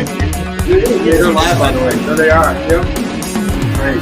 Yeah, they're live, by the way. There they are. Yep. Great.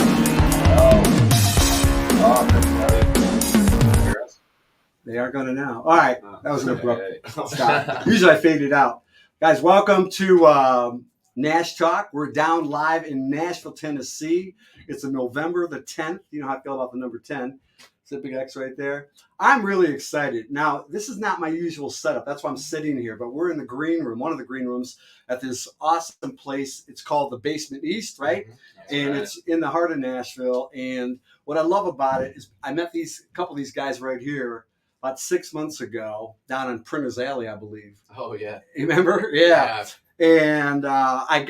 They are going to now. All right. That was an abrupt stop. Usually I fade it out. Guys, welcome to Nash Talk. We're down live in Nashville, Tennessee. It's November the 10th. You know how I feel about the number 10. It's a big X right there. I'm really excited. Now, this is not my usual setup. That's why I'm sitting here. But we're in the green room, one of the green rooms at this awesome place. It's called the Basement East, right? Mm-hmm. And right. It's in the heart of Nashville. And what I love about it is I met a couple of these guys right here about 6 months ago down on Printers Alley, I believe. Oh, yeah. You remember? Yeah. And I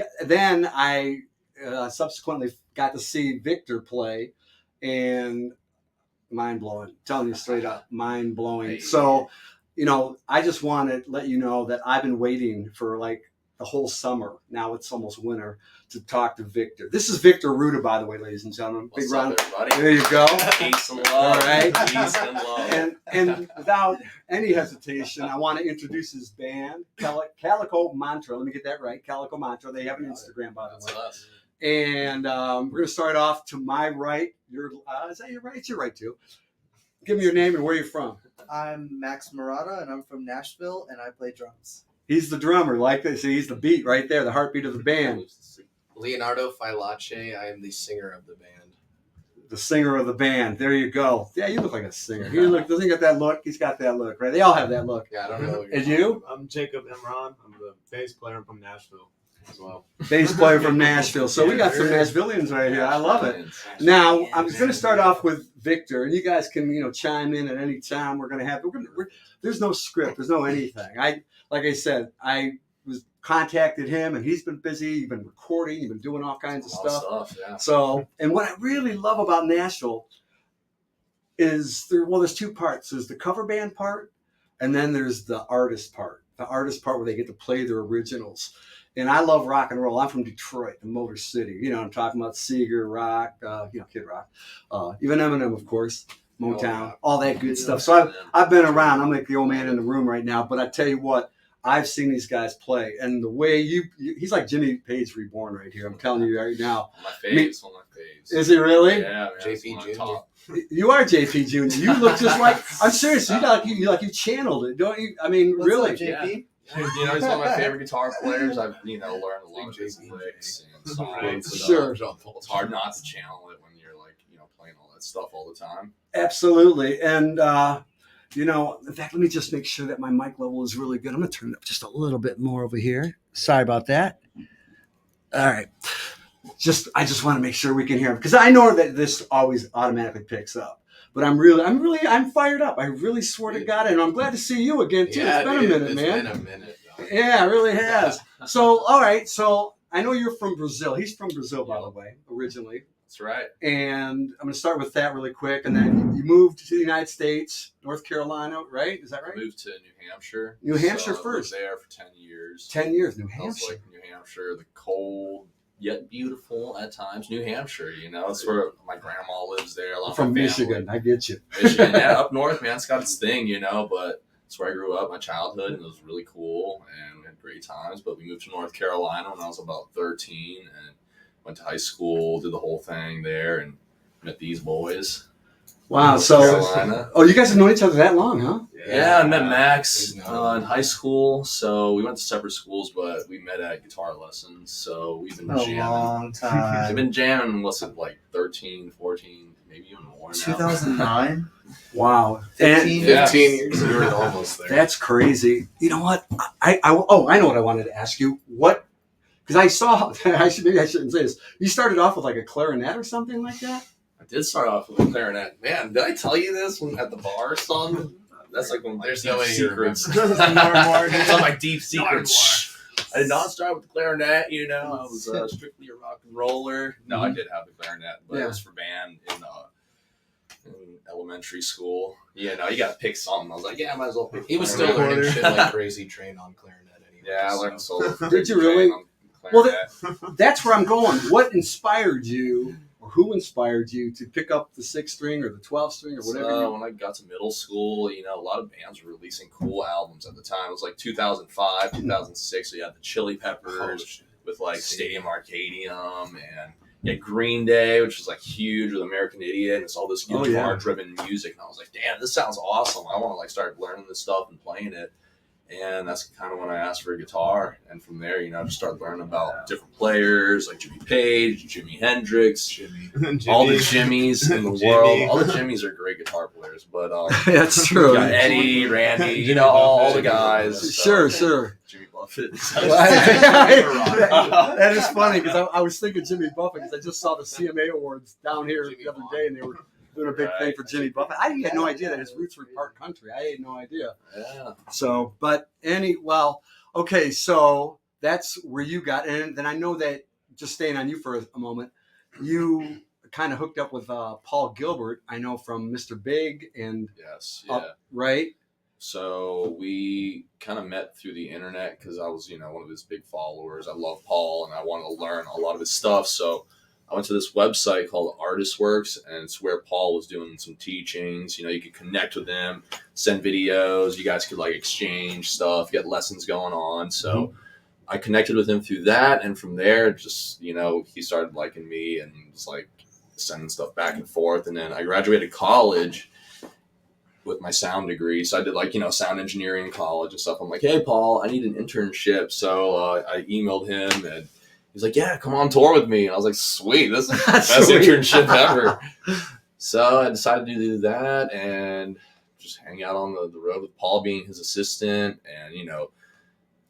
subsequently got to see Victor play, and mind-blowing. I'm telling you straight up, mind-blowing. So, you know, I just want to let you know that I've been waiting for like the whole summer. Now it's almost winter to talk to Victor. This is Victor Arruda, by the way, ladies and gentlemen. What's up, everybody? There you go. Peace and love. All right. Peace and love. And without any hesitation, I want to introduce his band, Calico Mantra. Let me get that right. Calico Mantra. They have an Instagram, by the way. That's us. And we're going to start off to my right. Is that your right? It's your right, too. Give me your name and where you're from. I'm Max Murata, and I'm from Nashville, and I play drums. He's the drummer. Like this, he's the beat right there, the heartbeat of the band. Leonardo Filace. I am the singer of the band. The singer of the band. There you go. Yeah, you look like a singer. Doesn't he got that look? He's got that look, right? They all have that look. Yeah, I don't know. And you? I'm Jacob Imran. I'm the bass player from Nashville as well. Bass player from Nashville. So we got some Nashvillians right here. I love it. Now, I'm going to start off with Victor, and you guys can, chime in at any time. There's no script. There's no anything. Like I said, I contacted him, and he's been busy. You've been recording. You've been doing all kinds of stuff. Yeah. So, and what I really love about Nashville is there's two parts. There's the cover band part, and then there's the artist part. The artist part where they get to play their originals. And I love rock and roll. I'm from Detroit, the Motor City. I'm talking about Seeger, Rock, Kid Rock, even Eminem, of course, Motown, all that good stuff. So I've been around. I'm like the old man in the room right now. But I tell you what, I've seen these guys play, and the way he's like Jimmy Page reborn right here. I'm telling you right now. My faves, one of my faves. Is he really? Yeah, JP Jr. You are JP Jr. You look just like. I'm serious. You channeled it, don't you? I mean, What's really. Up, JP? Yeah. He's one of my favorite guitar players. I've learned a lot of his licks and songs. Sure. It's hard not to channel it when you're playing all that stuff all the time. Absolutely, and. In fact, let me just make sure that my mic level is really good. I'm going to turn it up just a little bit more over here. Sorry about that. All right. I just want to make sure we can hear him because I know that this always automatically picks up. But I'm fired up. I really swear to God, and I'm glad to see you again too. Yeah, it's been a minute, man. It's been a minute. Yeah, it really has. So, all right. So I know you're from Brazil. He's from Brazil, by the way, originally. That's right. And I'm going to start with that really quick. And then you moved to the United States, North Carolina, right? Is that right? I moved to New Hampshire. New Hampshire first. I was there for 10 years. 10 years, New I was Hampshire. like New Hampshire, the cold yet beautiful at times. New Hampshire, that's where my grandma lives there. A lot from of my Michigan, I get you. Michigan, yeah, up north, man. It's got its thing, but it's where I grew up, my childhood, and it was really cool, and we had great times. But we moved to North Carolina when I was about 13, and went to high school, did the whole thing there, and met these boys. Wow, you guys have known each other that long, huh? Yeah, I met Max in high school, so we went to separate schools, but we met at guitar lessons, so we've been jamming. A long time. We've been jamming, 13, 14, maybe even more now. 2009? Wow. 15 years. We were almost there. That's crazy. You know what? I know what I wanted to ask you. What? Because I saw, maybe I shouldn't say this. You started off with like a clarinet or something like that? I did start off with a clarinet. Man, did I tell you this at the bar or something? That's like one of my deep secrets. That's one of my deep secrets. I did not start with the clarinet, I was strictly a rock and roller. No, I did have the clarinet, but it was for band in elementary school. You got to pick something. I was like, I might as well pick. He was still learning shit like crazy, trained on clarinet anyway. Yeah, I learned solo. Did you really? Well, that's where I'm going. What inspired you, or who inspired you to pick up the 6th string or the 12th string or whatever? So when I got to middle school, a lot of bands were releasing cool albums at the time. It was like 2005, 2006. So you had the Chili Peppers with like Stadium Arcadium, and you had Green Day, which was like huge with American Idiot, and it's all this guitar-driven music. And I was like, damn, this sounds awesome. I want to like start learning this stuff and playing it. And that's kind of when I asked for a guitar. And from there, just started learning about different players like Jimmy Page, Jimi Hendrix, all the Jimmys in the world. All the Jimmys are great guitar players, but that's true. You got Eddie, Randy, all the guys. Sure. Jimmy Buffett. That is funny because I was thinking Jimmy Buffett because I just saw the CMA Awards down here the other day, and they were doing a big thing for Jimmy Buffett. I had no idea that his roots were part country. I had no idea. Yeah. So, okay, so that's where you got, and then I know that, just staying on you for a moment, you kind of hooked up with Paul Gilbert, I know, from Mr. Big and Yes, yeah. Right? So we kind of met through the internet because I was, one of his big followers. I love Paul and I wanted to learn a lot of his stuff. So I went to this website called Artist Works, and it's where Paul was doing some teachings. You could connect with him, send videos. You guys could like exchange stuff, get lessons going on. So I connected with him through that. And from there, just, he started liking me and just like sending stuff back and forth. And then I graduated college with my sound degree. So I did like, sound engineering in college and stuff. I'm like, hey, Paul, I need an internship. So I emailed him and he's like, yeah, come on tour with me. And I was like, sweet, this is the best internship ever. So I decided to do that and just hang out on the road with Paul, being his assistant and,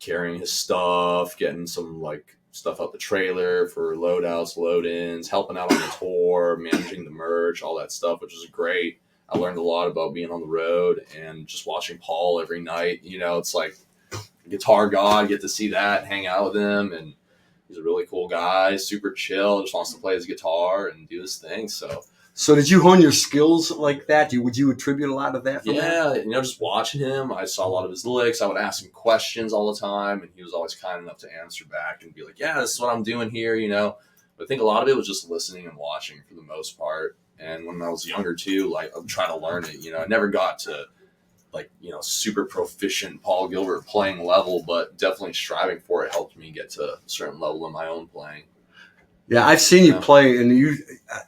carrying his stuff, getting some like stuff out the trailer for load-outs, load-ins, helping out on the tour, managing the merch, all that stuff, which was great. I learned a lot about being on the road and just watching Paul every night. It's like guitar god, get to see that, hang out with him, and he's a really cool guy, super chill, just wants to play his guitar and do his thing. So did you hone your skills like that? Would you attribute a lot of that from that? Yeah, just watching him, I saw a lot of his licks. I would ask him questions all the time, and he was always kind enough to answer back and be like, yeah, this is what I'm doing here, But I think a lot of it was just listening and watching for the most part. And when I was younger too, like I'm trying to learn it, I never got to like, super proficient Paul Gilbert playing level, but definitely striving for it helped me get to a certain level in my own playing. Yeah, I've seen you play, and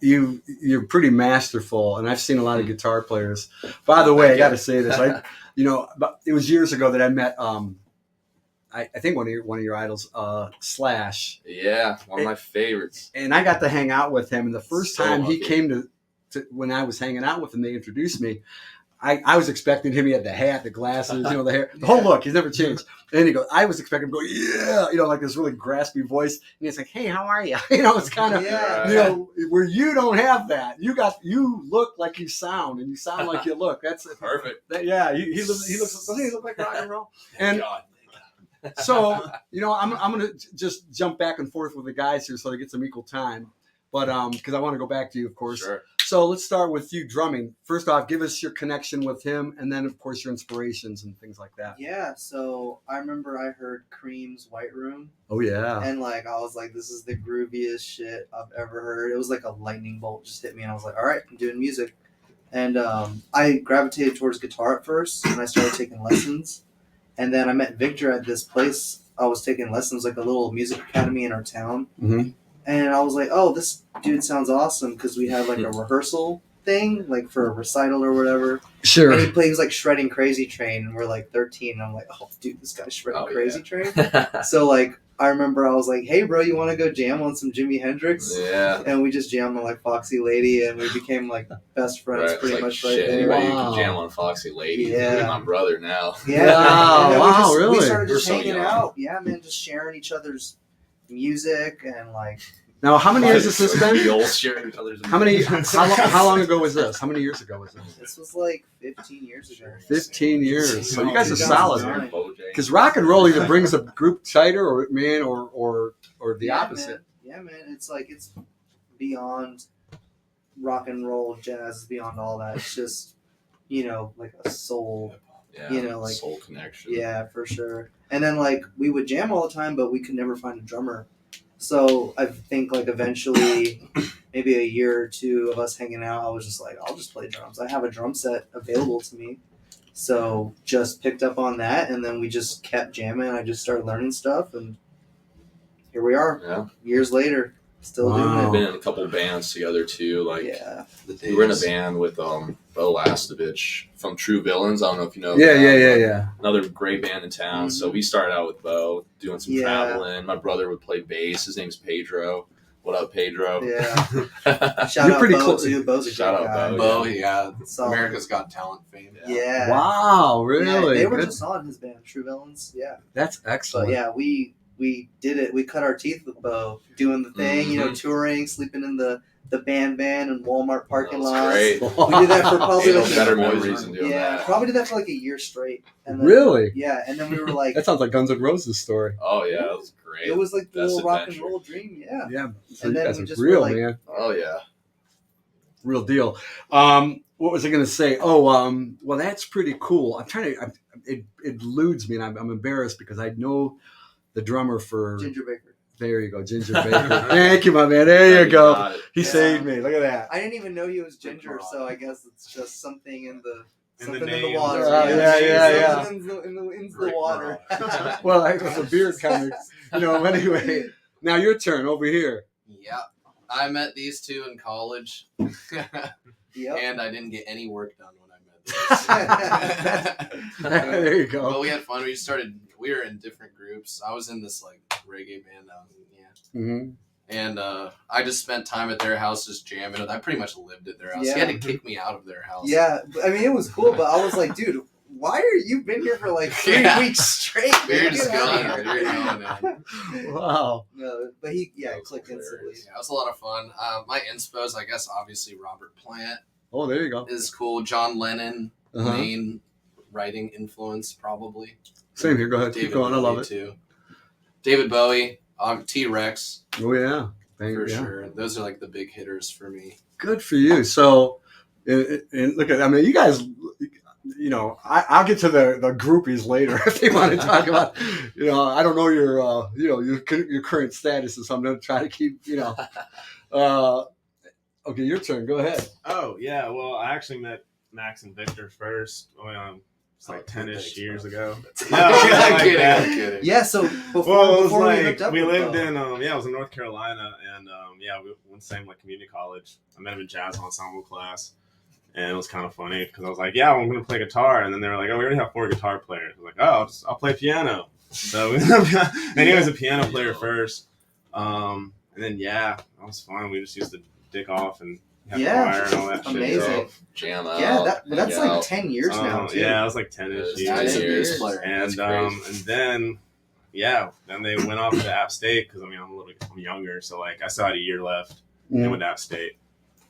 you're pretty masterful. And I've seen a lot of guitar players. By the way, I got to say this. It was years ago that I met. I think one of your idols, Slash. Yeah, one of my favorites. And I got to hang out with him. And the first time he came to when I was hanging out with him, they introduced me. I was expecting him. He had the hat, the glasses, the hair, the whole look. He's never changed. And then he goes, I was expecting him to go, yeah, like this really graspy voice. And he's like, hey, how are you? It's kind of, where you don't have that. You look like you sound, and you sound like you look. That's perfect. He looks, doesn't he look like rock and roll? And so, I'm going to just jump back and forth with the guys here so they get some equal time. But because I want to go back to you, of course. Sure. So let's start with you drumming. First off, give us your connection with him, and then, of course, your inspirations and things like that. Yeah, so I remember I heard Cream's White Room. Oh, yeah. And, I was like, this is the grooviest shit I've ever heard. It was like a lightning bolt just hit me, and I was like, all right, I'm doing music. And I gravitated towards guitar at first, and I started taking lessons. And then I met Victor at this place. I was taking lessons, like a little music academy in our town. Mm-hmm. And I was like, oh, this dude sounds awesome because we had like a rehearsal thing, like for a recital or whatever. Sure. And he was like shredding Crazy Train, and we're like 13. And I'm like, oh, dude, this guy's shredding Crazy Train. So I remember I was like, hey, bro, you want to go jam on some Jimi Hendrix? Yeah. And we just jammed on like Foxy Lady, and we became like best friends pretty much right there. Anybody who can jam on Foxy Lady is my brother now. Yeah. Wow, really? We started just We're so hanging young. out. Yeah, man, just sharing each other's music and like. Now, how many years has this been? How long ago was this? How many years ago was this? This was like 15 years ago. 15 years. So you guys are solid. Because rock and roll either brings a group tighter, or the opposite. Man. Yeah, man. It's like it's beyond rock and roll, jazz, beyond all that. It's just like a soul. Yeah, like soul connection. Yeah, for sure. And then we would jam all the time, but we could never find a drummer. So I think eventually, maybe a year or two of us hanging out, I was just like, I'll just play drums. I have a drum set available to me. So just picked up on that, and then we just kept jamming. I just started learning stuff, and here we are. Yeah. Years later, still Wow. doing We've been in a couple bands together too. Like Yeah. we were in a band with Bo Lastovich from True Villains. I don't know if you know. Yeah. Another great band in town. So we started out with Bo doing some Yeah. traveling. My brother would play bass. His name's Pedro. What up, Pedro? Yeah. Shout You're out pretty Bo close. too. Bo's a great Shout out guy. Bo. Bo, yeah. Solid. America's Got Talent fame. Yeah. Wow, really? Yeah, they were Good. just on his band, True Villains. Yeah. That's But excellent. yeah, we did it. We cut our teeth with Bo doing the thing, touring, sleeping in the band van and Walmart parking lots. Great. We did that for probably Ain't no like better memories than doing yeah, that. probably did that for like a year straight. And then, Really? Yeah, and then we were like, That sounds like Guns N' Roses story. Oh yeah, that was great. it was like the Best little rock and adventure. roll dream. Yeah. Yeah. So And you then guys we are just real, were like- man. Oh yeah. Real deal. What was I going to say? Well, that's pretty cool. I'm trying to. It eludes me, and I'm embarrassed because I know the drummer for. Ginger Baker. There you go, Ginger Baker. Thank you, my man. There you go. Got it. He Yeah. saved me. Look at that. I didn't even know he was ginger, so I guess it's just something in the In the something in the name. water. Yeah. Something in the Great water. Well, it's a beard comic. Anyway. Now your turn over here. Yeah. I met these two in college, Yep. and I didn't get any work done when I met them. There you But go. we had fun. We were in different groups. I was in this like reggae band. Mm-hmm. And I just spent time at their house just jamming. I pretty much lived at their house. Yeah. He had to kick me out of their house. Yeah, I mean it was cool, but I was like, dude, why are you been here for like 3 Yeah. weeks straight? We were man? just Get out going. of We here. were going, man. Wow. No, but he That was clicked hilarious. instantly. Yeah, it was a lot of fun. My inspos, I guess, obviously Robert Plant Oh, there you go. is cool. John Lennon, Uh-huh. main writing influence, probably. Same here. Go ahead. Keep David going. I love Bowie, it. too. David Bowie, T-Rex, Oh, yeah. for Yeah. sure. Those are like the big hitters for me. Good for you. So, and look at, I mean, you guys, I'll get to the groupies later if they want to talk about, I don't know your current status, so I'm going to try to keep, okay, your turn. Go ahead. Oh yeah, well I actually met Max and Victor first. It's like Oh, 10-ish thanks, years bro. ago. No, No, I'm like kidding. that. I'm kidding. Yeah, so before, Well, it was before we like hooked up, we with lived Bo. in I was in North Carolina, and we went the same like community college. I met him in jazz ensemble class, and it was kind of funny because I was like, "Yeah, I'm going to play guitar," and then they were like, "Oh, we already have 4 guitar players." I was like, "Oh, I'll play piano." So, and he was a piano player first, and then that was fun. We just used to dick off and have Yeah, choir and all that shit. amazing. Jam out. Yeah, that's hang like out. 10 years now. Too. Yeah, it was like 10-ish Yeah, Nice years. years. bass player. And That's crazy. and then then they went off to App State because I'm younger, so like I still had a year left. And went to App State.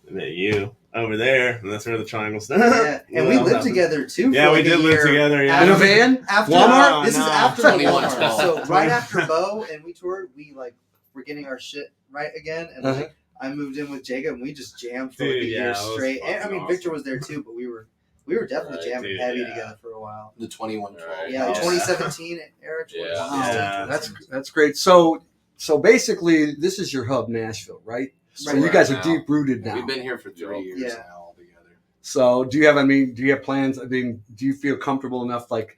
I met you over there, and that's where the triangle started. Yeah, and we lived together too. Yeah, for we like did a live year. together. Yeah, In a van? After Walmart? This is No. after the 21, Walmart. 12. So right after Bo and we toured, we like were getting our shit right again, and Uh-huh. like I moved in with Jacob, and we just jammed for like a Dude, year yeah, it was straight. And I fucking mean, Victor awesome. was there too, but we were definitely Right, jamming dude, heavy yeah. together for a while. The 21-12. Right. Yeah, Oh, 2017 era. Yeah. Wow, Yeah. that's great. So basically, this is your hub, Nashville, right? So you Right guys are now. deep rooted now. We've been here for 3 years Yeah. now altogether. So do you have plans? I mean, do you feel comfortable enough? Like,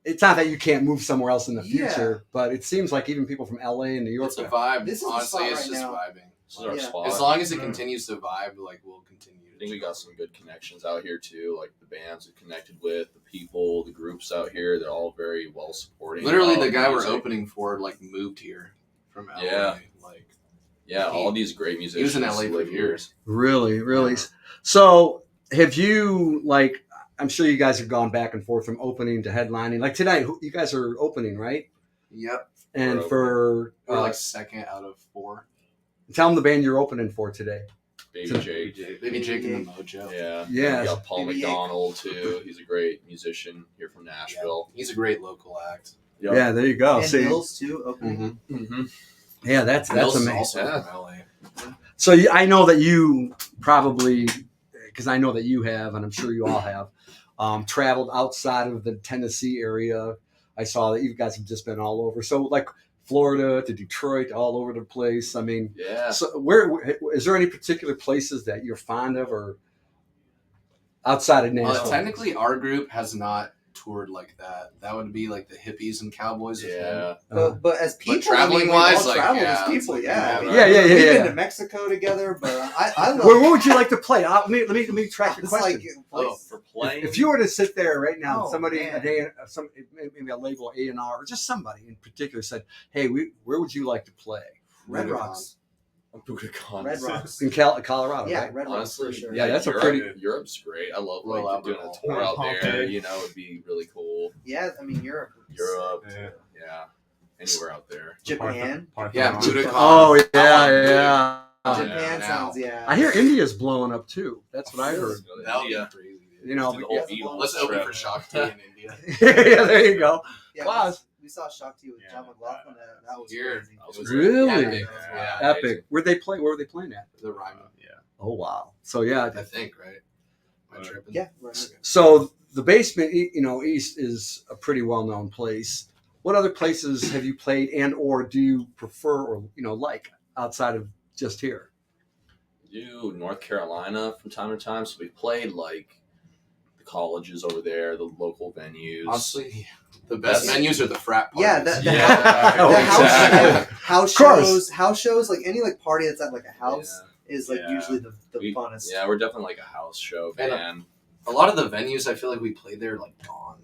it's not that you can't move somewhere else in the future, but it seems like even people from LA and New York. It's a vibe. This is the Honestly, spot it's right just now. vibing. This is our Yeah. spot. As long as it continues to vibe, like we'll continue. I think we got some good connections out here too. Like the bands we connected with, the people, the groups out here. They're all very well supporting. Literally, all the guy we're music. opening for like moved here from LA. Yeah. Like Yeah, he- all these great he musicians. was in LA for live here. years. Really. Yeah. So have you I'm sure you guys have gone back and forth from opening to headlining. Like tonight, you guys are opening, right? Yep. And We're for We're like second out of 4. tell them the band you're opening for today. Baby Jake. Baby Jake and the Mojo. Yeah. Yes. We got Paul Baby Jake. McDonald too. He's a great musician here from Nashville. He's a great local act. Yep. Yeah, there you go. And See, Mills too. Opening. Mm-hmm. yeah, that's Mills is amazing. also Yeah. from LA. So I know that you probably, because I know that you have, and I'm sure you all have, traveled outside of the Tennessee area. I saw that you guys have just been all over. So like Florida to Detroit, all over the place. I mean, Yeah. so where is there any particular places that you're fond of, or outside of Nashville? Technically, our group has not toured like that. That would be like the hippies and cowboys. of Yeah. him. But as people, traveling I mean, wise, we all like, traveled yeah, as it's people, like, yeah. yeah, We've yeah. been to Mexico together, but I love. Where would you like to play? Let me track your It's question. like For playing. If you were to sit there right now, Oh, somebody man. a day, maybe a label A&R, or just somebody in particular said, "Hey, where would you like to play?" Red Budokan. Rocks. Budokan. Red Rocks. In Colorado, Yeah, right? Red Rocks Honestly, for sure. Yeah, that's a Europe, pretty- Europe's great. I love Roll like out doing a Roll. tour out there. Pompeii. You know, it'd be really cool. Yeah, I mean Europe. Europe, Yeah. yeah, anywhere out there. Japan. Yeah, Parthenon. Budokan. Oh I want yeah. Japan now. sounds I hear India's blowing up too. That's what I heard. That would be India. crazy. Dude. You know, Just do the yeah. whole Beatles Let's open trip. for Shakti in India. Yeah, there you go. Yeah, Wow. we saw Shakti with Yeah. John McLaughlin. That was Here. crazy. That was Really? Epic. Yeah. Epic. Where they play? Where were they playing at? The Ryman, Yeah. Oh wow. So yeah. I think, right? Am I tripping? Yeah. Right. So the basement, East is a pretty well-known place. What other places have you played, and/or do you prefer, or like outside of just here? Do North Carolina from time to time. So we played like the colleges over there, the local venues. Honestly, the best That's- venues are the frat parties. Yeah, the Yeah, house course. shows, like any like party that's at like a house is like Yeah. usually the We- funnest. Yeah, we're definitely like a house show And, band. A lot of the venues I feel like we played there like gone.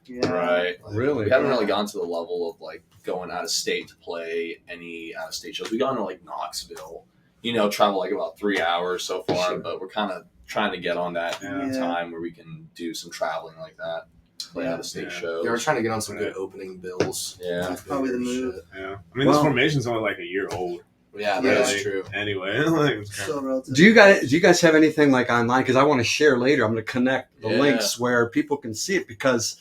Yeah. Right. Like, Really? We haven't Yeah. really gone to the level of like going out of state to play any out of state shows. We gone to like Knoxville, travel like about 3 hours so far, Sure. but we're kind of trying to get on that Yeah. time where we can do some traveling like that, play Yeah. out of state Yeah. shows. Yeah, we're trying to get on some good opening bills. Yeah. With Probably the bigger move. shit. Yeah. I mean, Well- this formation's only like a year old. Yeah, Yeah. that is Like, true. Anyway, like, it's kind So of- relative. Do you guys have anything like online? Because I want to share later. I'm going to connect the Yeah. links where people can see it, because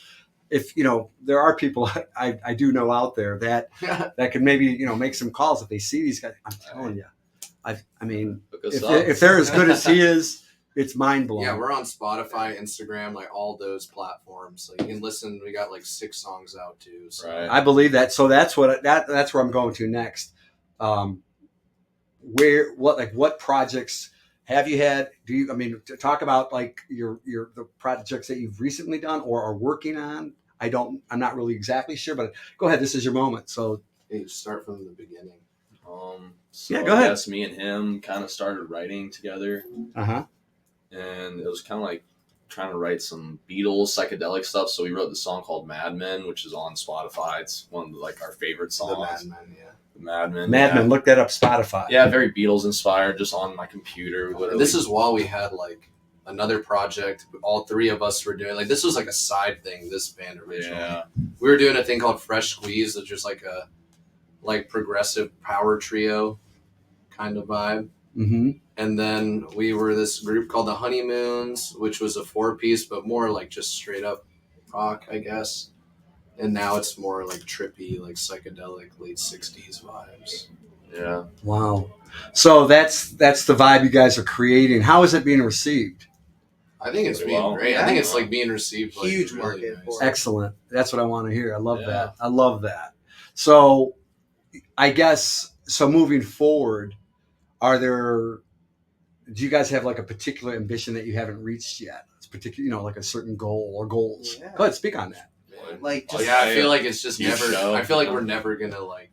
if there are people I do know out there that can maybe make some calls if they see these guys. I'm telling you, I mean, Look us if, up. if they're as good as he is, it's mind blowing. Yeah, we're on Spotify, Instagram, like all those platforms. So you can listen. We got like 6 songs out too. So. Right. I believe that. So that's that's where I'm going to next. What projects have you had? Do you, talk about like the projects that you've recently done or are working on? I'm not really exactly sure, but go ahead. This is your moment. So Hey, you start from the beginning. So Yeah, go ahead. I guess me and him kind of started writing together, uh-huh. and it was kind of like trying to write some Beatles psychedelic stuff. So we wrote the song called Mad Men, which is on Spotify. It's one of like our favorite The songs. Mad Men, yeah. Mad Men. Madman, look that up. Spotify. Yeah, very Beatles inspired, just on my computer. Literally. And this is while we had like another project. All 3 of us were doing like this was like a side thing. This band originally, yeah, we were doing a thing called Fresh Squeeze, that's just like a progressive power trio kind of vibe. Mm-hmm. And then we were this group called the Honeymoons, which was a 4-piece, but more like just straight up rock, I guess. And now it's more like trippy, like psychedelic late 60s vibes. yeah. Wow. So that's the vibe you guys are creating. How is it being received? I think it's being Well, great. I think it's like being received like Huge really market nice. for it. Excellent. That's what I want to hear. I love Yeah. that. I love that. So I guess, so moving forward, do you guys have like a particular ambition that you haven't reached yet? It's particular, like a certain goal or goals. Yeah. Go ahead, speak on that. Like Oh, just Yeah, I feel like it's just Huge never. show. I feel like we're never gonna like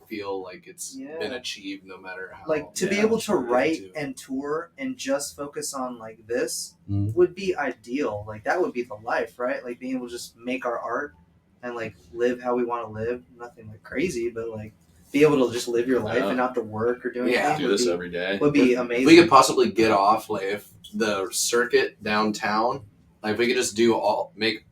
feel like it's Yeah. been achieved, no matter how. like to be Yeah, able to sure, write too. and tour and just focus on like this Mhm. would be ideal. Like that would be the life, right? Like being able to just make our art and like live how we want to live. Nothing like crazy, but like be able to just live your life Yeah. and not have to work or do Yeah. anything. Do would this be, every day. would be If amazing. we could possibly get off, like if the circuit downtown, like if we could just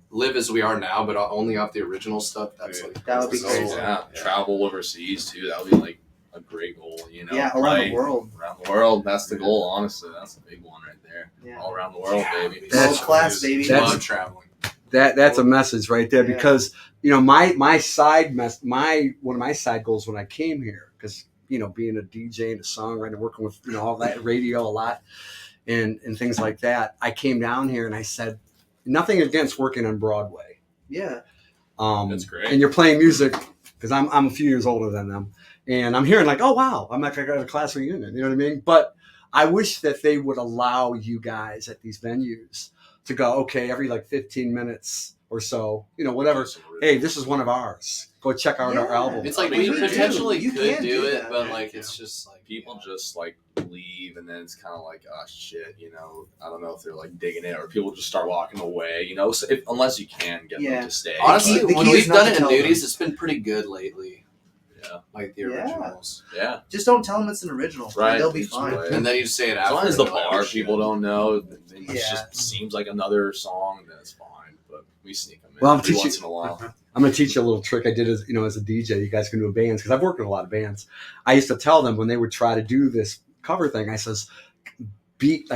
live as we are now, but only off the original stuff. That's like That would be so- crazy. Yeah, travel overseas too. That would be like a great goal. yeah, around right? the world. Around the world. That's the goal. Honestly, that's a big one right there. Yeah. All around the world, Yeah. baby. That's- World class, baby. That's- love traveling. That's a message right there, Yeah. because my side one of my side goals when I came here, because being a DJ and a songwriter, working with all that radio a lot and things like that, I came down here and I said, nothing against working on Broadway. Yeah. That's great. And you're playing music, because I'm a few years older than them, and I'm hearing like, oh wow, I'm like I got a class reunion. You know what I mean? But I wish that they would allow you guys at these venues to go, okay, every like 15 minutes or so, whatever. Hey, this is one of ours. Go check out our album. It's like we potentially could do it, but like it's just like people just like leave, and then it's kind of like, oh shit, I don't know if they're like digging it, or people just start walking away, so unless you can get them to stay. Honestly, when we've done it in nudies, it's been pretty good lately. Yeah, like the originals. Yeah, just don't tell them it's an original. Right, they'll be fine. And then you just say it as after. long as the bar people don't know, it just seems like another song, then it's fine. But we sneak them in every once in a while. I'm going to teach you a little trick I did as a DJ. You guys can do bands, because I've worked with a lot of bands. I used to tell them when they would try to do this cover thing, I says,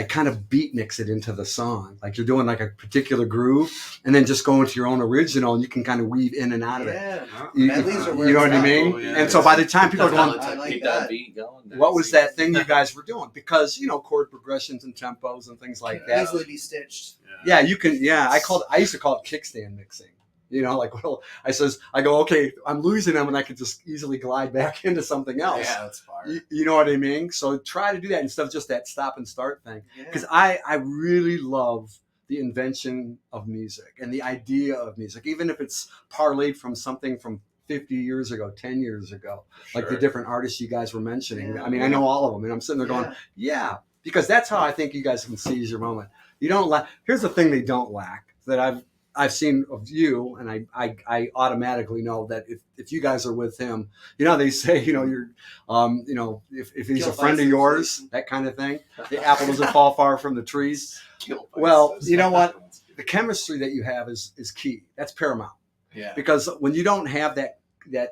kind of beat mix it into the song. Like you're doing like a particular groove, and then just go into your own original, and you can kind of weave in and out of it. You know what I mean? And so by the time people are going, I like keep that. beat going. what was that thing you guys were doing? Because, chord progressions and tempos and things like that. Easily be stitched. Yeah, you can. Yeah, I used to call it kickstand mixing. I go, okay, I'm losing them, and I could just easily glide back into something else. Yeah, that's fire. You know what I mean? So try to do that instead of just that stop and start thing. Because I really love the invention of music and the idea of music, even if it's parlayed from something from 50 years ago, 10 years ago, like the different artists you guys were mentioning. Yeah. I mean, I know all of them, and I'm sitting there going, because that's how I think you guys can seize your moment. You don't lack. Here's the thing they don't lack that I've seen of you, and I automatically know that if you guys are with him, they say, you're, if he's a friend of yours, that kind of thing, the apple doesn't fall far from the trees. Well, you know what? The chemistry that you have is key. That's paramount. Yeah. Because when you don't have that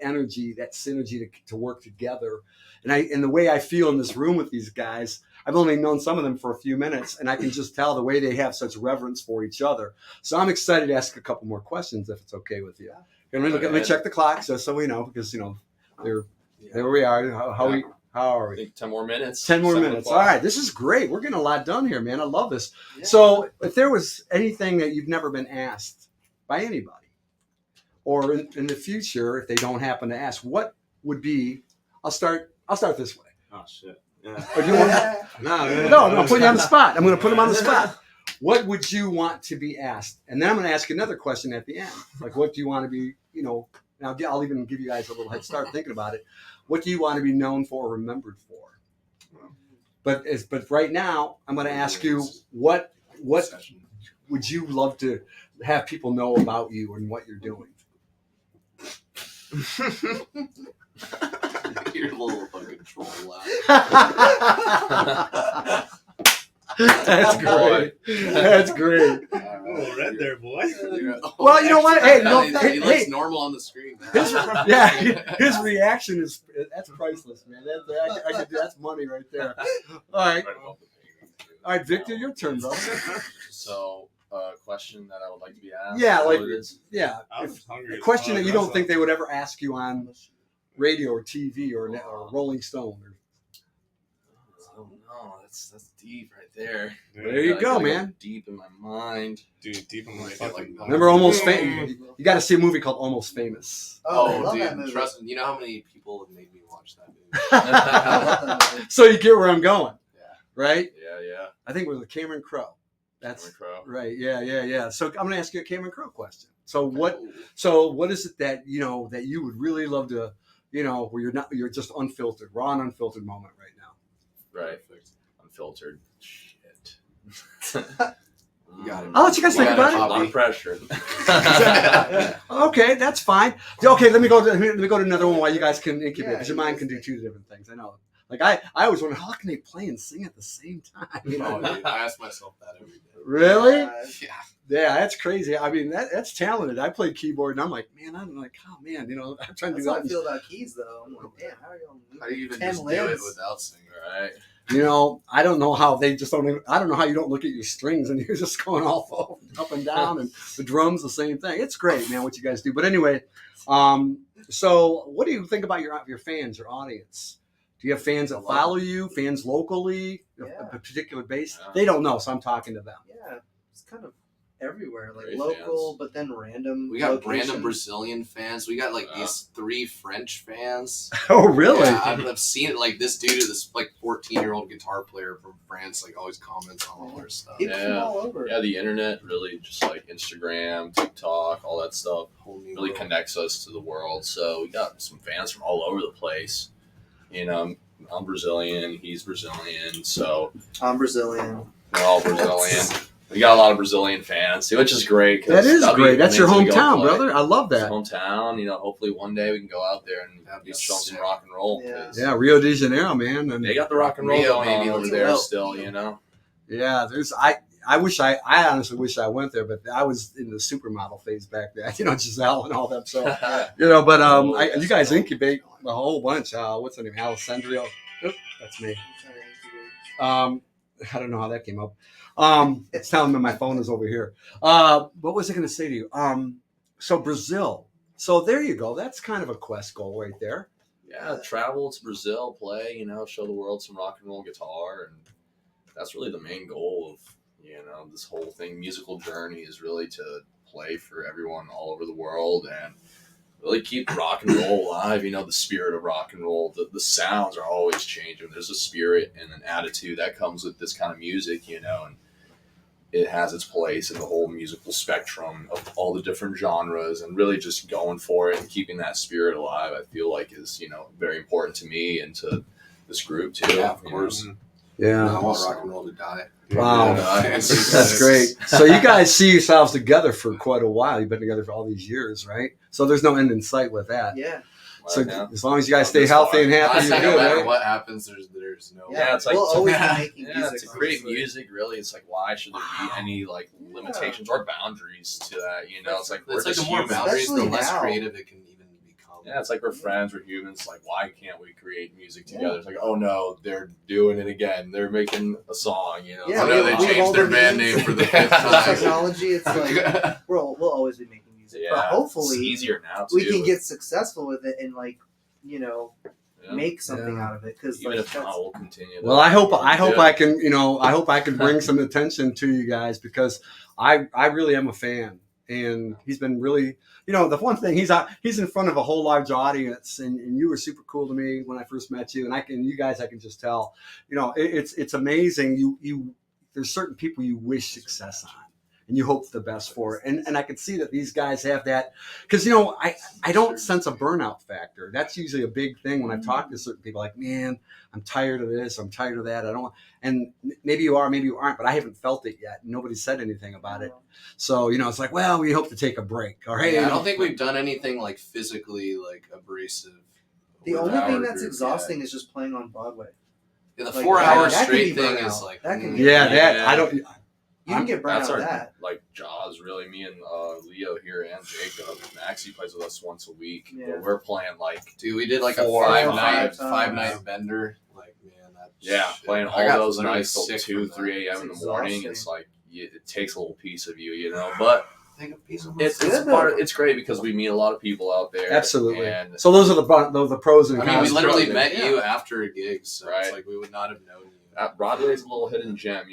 energy, that synergy to work together, and the way I feel in this room with these guys, I've only known some of them for a few minutes, and I can just tell the way they have such reverence for each other. So I'm excited to ask a couple more questions, if it's okay with you. Let me check the clock so we know, because there we are. How are we? I think 10 more minutes. 10 more minutes. All right, this is great. We're getting a lot done here, man. I love this. Yeah. So if there was anything that you've never been asked by anybody, or in the future, if they don't happen to ask, what would be? I'll start this way. Oh shit. Yeah. Or do you want? No, I'm putting you on the spot. I'm going to put him on the spot. What would you want to be asked? And then I'm going to ask another question at the end. Like, what do you want to be? Now I'll even give you guys a little head start thinking about it. What do you want to be known for or remembered for? But right now, I'm going to ask you what would you love to have people know about you and what you're doing? You're a little fucking troll laugh. That's great. That's great. Oh, red there, boy. Well, you know what? Hey, he looks normal on the screen. His reaction that's priceless, man. That's money right there. All right, Victor, your turn, bro. So, a question that I would like to be asked. Yeah, I'm hungry. a question that you don't think they would ever ask you on radio or TV or Rolling Stone. Oh no, that's deep right there. There you go, man. Deep in my mind, dude. Deep in my fucking. Remember Almost Famous? You got to see a movie called Almost Famous. Oh, I love that movie. Trust me. You know how many people have made me watch that movie? I love that movie. So you get where I'm going, right? Yeah. I think it was Cameron Crowe. That's Cameron Crowe. right. Yeah. So I'm going to ask you a Cameron Crowe question. So what is it that that you would really love to, where you're just unfiltered, raw and unfiltered moment right now? Right. Unfiltered. Shit. You got it. I'll let you guys think about it. A lot of pressure. Okay, that's fine. Okay, let me go to another one while you guys can incubate, because your mind can do two different things. I know. Like I always wonder, how can they play and sing at the same time? Oh, dude, I ask myself that every day. Really? Yeah. Yeah, that's crazy. I mean, that's talented. I played keyboard, and I'm like, man, I'm trying to do That's how I that. feel about keys, though. I'm like, man, how are y'all moving? How do you even 10 just do it limbs? without singing? Right. I don't know how they just don't even, I don't know how you don't look at your strings and you're just going all up and down, and the drums the same thing. It's great, man, what you guys do. But anyway, so what do you think about your fans, your audience? Do you have fans that follow you, fans locally, a particular base? Yeah. They don't know, so I'm talking to them. Yeah, it's kind of everywhere, like Great local, fans. but then random. We got locations. random Brazilian fans. We got like these 3 French fans. Oh, really? Yeah, I've seen it. Like this dude, this like 14-year-old guitar player from France, like always comments on all our stuff. People from Yeah. all over. Yeah, the internet really just like Instagram, TikTok, all that stuff Whole new really world. connects us to the world. So we got some fans from all over the place. You know, I'm Brazilian, he's Brazilian, so I'm Brazilian. we're all Brazilian. We got a lot of Brazilian fans too, which is great. 'Cause That is that'd be great. That's your amazing to go hometown, play. brother. I love It's that. hometown. You know, hopefully one day we can go out there and That'd be show them some sick. rock and roll. Yeah. 'Cause Yeah, Rio de Janeiro, man. And they got the rock and roll Rio, going baby, on over let's there go. still. You know. yeah, there's I honestly wish I went there, but I was in the supermodel phase back then, Giselle and all them. So, but you guys incubate a whole bunch. What's her name? Alessandro. Oop, that's me. I don't know how that came up. It's telling me my phone is over here. What was I going to say to you? So Brazil. So there you go. That's kind of a quest goal right there. Yeah, travel to Brazil, play, show the world some rock and roll guitar, and that's really the main goal of this whole thing. Musical journey is really to play for everyone all over the world and really keep rock and roll alive. The spirit of rock and roll. The sounds are always changing. There's a spirit and an attitude that comes with this kind of music, and it has its place in the whole musical spectrum of all the different genres, and really just going for it and keeping that spirit alive, I feel like is, very important to me and to this group too. Yeah, of course. Yeah. I want rock and roll to die. Wow. Yeah. That's great. So you guys see yourselves together for quite a while. You've been together for all these years, right? So there's no end in sight with that. Yeah. So Yeah. as long as you guys stay healthy and happy, Honestly, you're no good, matter right? what happens, there's no. Yeah, it's like we'll always yeah. be making Yeah, music. to create honestly. music, really, it's like, why should there be any limitations or boundaries to that? It's like we're It's like just the more humans. boundaries, the Especially less now. creative it can even become. Yeah, it's like we're friends, we're humans. Like, why can't we create music together? It's like, oh no, they're doing it again. They're making a song. Yeah, Oh no, they we've changed all their been band used name for the to 5th time. technology. It's like we'll always be making music, Yeah, but it's hopefully easier now. Too, we can get successful with it and yeah. make something Yeah. out of it. Because Even if not, we'll continue. Well, I hope do it. I can, I hope I can bring some attention to you guys, because I really am a fan, and he's been really, the one thing he's in front of a whole large audience, and you were super cool to me when I first met you, and I can just tell, it's amazing. You there's certain people you wish success on, and you hope the best for it. And I can see that these guys have that, because, I don't sense a burnout factor. That's usually a big thing when I talk to certain people, like, man, I'm tired of this, I'm tired of that. I don't, and maybe you are, maybe you aren't, but I haven't felt it yet. Nobody said anything about it. So, it's like, well, we hope to take a break. All right. Yeah, I don't think we've done anything like physically abrasive. the with only our thing that's group exhausting is just playing on Broadway. yet. Yeah, the like, 4-hour that can be straight thing burnout. is like. That can be- Yeah, that, Yeah. I don't, You can get burnt That's out our of that. like Jaws, really. Me and Leo here and Jacob. Maxie plays with us once a week. Yeah. But we're playing Dude, we did like Four a or five five times. night bender. Like, man, that playing I all got those literally nights till sick 2, from 3 a.m. It's in the morning. exhausting. It's like it takes a little piece of you, But that. Take a piece of it's good, part. though. It's great because we meet a lot of people out there. absolutely. And So those are the pros and I cons. mean, we literally Broadway, met yeah. you after a gig, so Right. it's like we would not have known you. Broadway's a little hidden gem,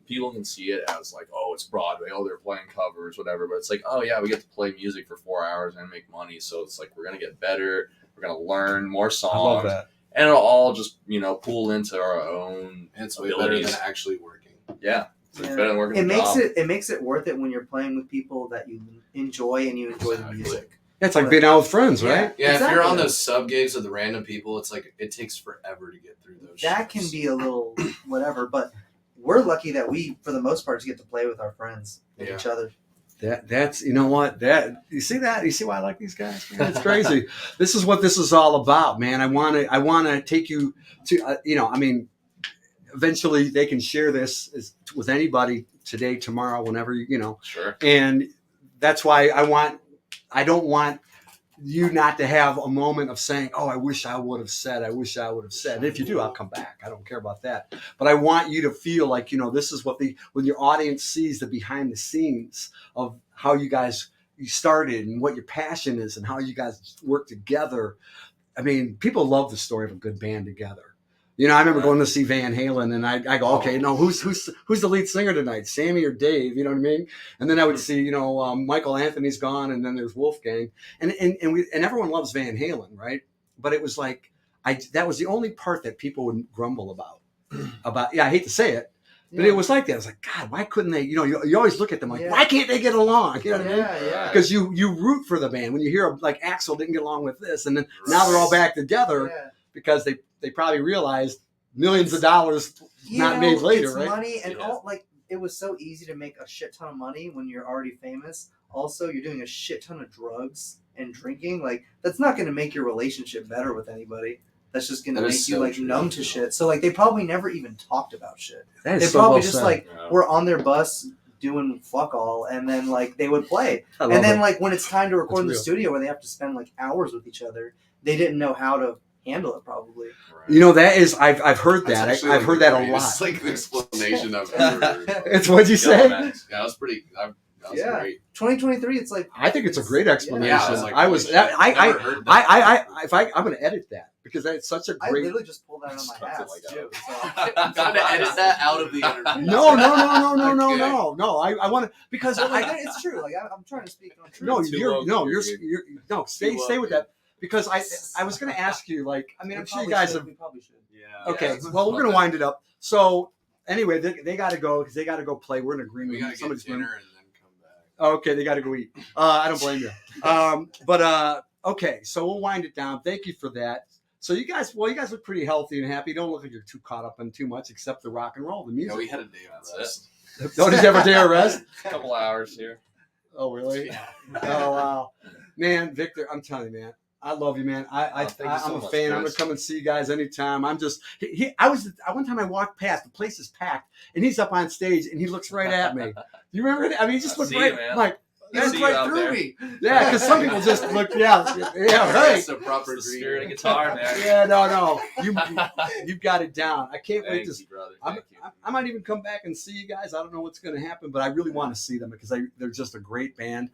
people can see it as like, oh, it's Broadway, oh, they're playing covers, whatever, but it's like, oh yeah, we get to play music for 4 hours and make money, so it's like we're gonna get better, we're gonna learn more songs, I love that. and it'll all just pool into our own And it's way abilities. better than actually working. Yeah, it's Yeah. better than working It a makes job. it makes it worth it when you're playing with people that you enjoy and you enjoy Exactly. the music. It's like being out with friends, right? Yeah, if you're on Exactly. those sub gigs with the random people, it's like it takes forever to get through those. That shows. can be a little whatever, but we're lucky that we, for the most part, get to play with our friends and Yeah. each other. That's you see why I like these guys, man? It's crazy. This is what this is all about, man. I want to take you to eventually they can share this with anybody today, tomorrow, whenever Sure. and that's why I don't want you not to have a moment of saying, oh, I wish I would have said. And if you do, I'll come back. I don't care about that. But I want you to feel like, this is when your audience sees the behind the scenes of how you started and what your passion is and how you guys work together. I mean, people love the story of a good band together. You know, I remember going to see Van Halen, and I go, okay, no, who's the lead singer tonight, Sammy or Dave? You know what I mean? And then I would see, Michael Anthony's gone, and then there's Wolfgang, and everyone loves Van Halen, right? But it was like that was the only part that people would grumble about. I hate to say it, but it was like that. I was like, God, why couldn't they? You always look at them like, why can't they get along? You know what I mean? Yeah. Because you root for the band when you hear like Axl didn't get along with this, and then now they're all back together because they probably realized millions of dollars not made later, it's right? Money and all like it was so easy to make a shit ton of money when you're already famous. Also, you're doing a shit ton of drugs and drinking. Like that's not going to make your relationship better with anybody. That's just going to make you like numb to shit. So like they probably never even talked about shit. They probably just like were on their bus doing fuck all, and then like they would play. And then like when it's time to record in the studio where they have to spend like hours with each other, they didn't know how to handle it probably. Right. That is I've heard that. I've heard that a lot. It's like the explanation I've ever heard. It's what'd you say? Yeah, that was pretty. That was great. 2023. It's like I think it's a great explanation. Yeah, I'm going to edit that because that's such a great. I literally just pulled that out of my ass too. So. I'm going to edit that out of the interview. No. I want to because it's true. Like I'm trying to speak on truth. No, stay with that. Because I was going to ask you, like, I mean, I'm sure you guys have. We probably should. Yeah. Okay, well, we're going to wind it up. So, anyway, they got to go because they got to go play. We're in agreement. We got to get dinner and then come back. Okay, they got to go eat. I don't blame you. Okay, so we'll wind it down. Thank you for that. So you guys look pretty healthy and happy. Don't look like you're too caught up in too much except the rock and roll, the music. Yeah, we had a day of rest. Oh, did you have a day of rest? A couple hours here. Oh, really? Oh, wow. Man, Victor, I'm telling you, man. I love you, man. I'm a fan. Chris. I'm gonna come and see you guys anytime. I'm just. One time I walked past. The place is packed, and he's up on stage, and he looks right at me. You remember that? I mean, he just looked right. He looked right through me. Yeah, because some people just look. Yeah, right. It's a proper spirit of guitar, man. Yeah, no. You've got it down. I can't wait to. Brother. I might even come back and see you guys. I don't know what's going to happen, but I really want to see them because they're just a great band.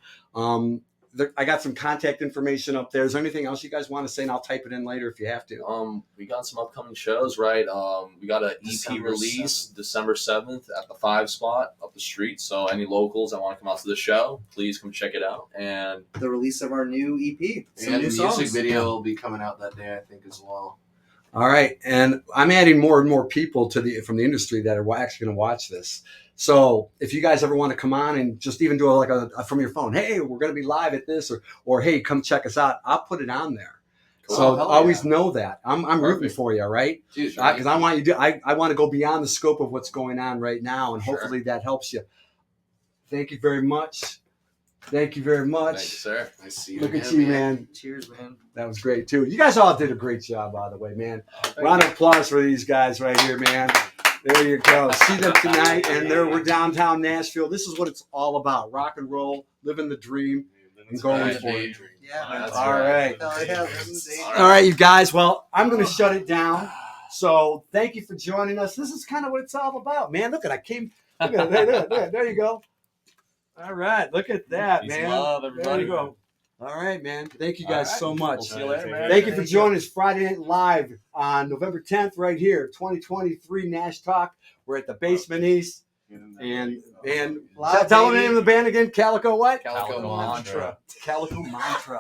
I got some contact information up there. Is there anything else you guys want to say? And I'll type it in later if you have to. We got some upcoming shows, right? We got an EP release December 7th at the 5 spot up the street. So any locals that want to come out to the show, please come check it out. And the release of our new EP. And the music video will be coming out that day, I think, as well. All right. And I'm adding more and more people from the industry that are actually going to watch this. So if you guys ever want to come on and just even do a from your phone, hey, we're going to be live at this, or hey, come check us out. I'll put it on there. Cool. So always know that I'm rooting for you, right? Because I want you to. I want to go beyond the scope of what's going on right now, and hopefully that helps you. Thank you very much. Thank you very much. Thank you, sir. Nice to see you. Look at you, man. Cheers, man. That was great too. You guys all did a great job, by the way, man. Round of applause for these guys right here, man. There you go. See them tonight, and we're downtown Nashville. This is what it's all about: rock and roll, living the dream, and going for it. Yeah. All right. All right, you guys. Well, I'm going to shut it down. So thank you for joining us. This is kind of what it's all about, man. Look at there you go. All right, look at that, Peace man. Love, everybody. There you go. All right, man. Thank you guys so much. We'll see you later, man. Thank you for joining us Friday Night Live on November 10th right here, 2023 Nash Talk. We're at the Basement East. And tell them the name of the band again. Calico what? Calico Mantra. Calico Mantra.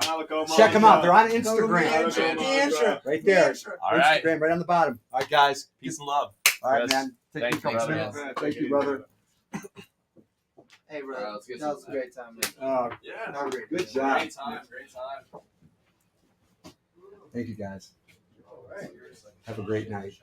Check them out. They're on Instagram. Right there. All right. Instagram right on the bottom. All right, guys. Peace and love. All right, man. Thank you, brother. Thank you, brother. Hey, brother. Let's get That was a great time, man. Yeah. Good job. Great time. Thank you, guys. Have a great night.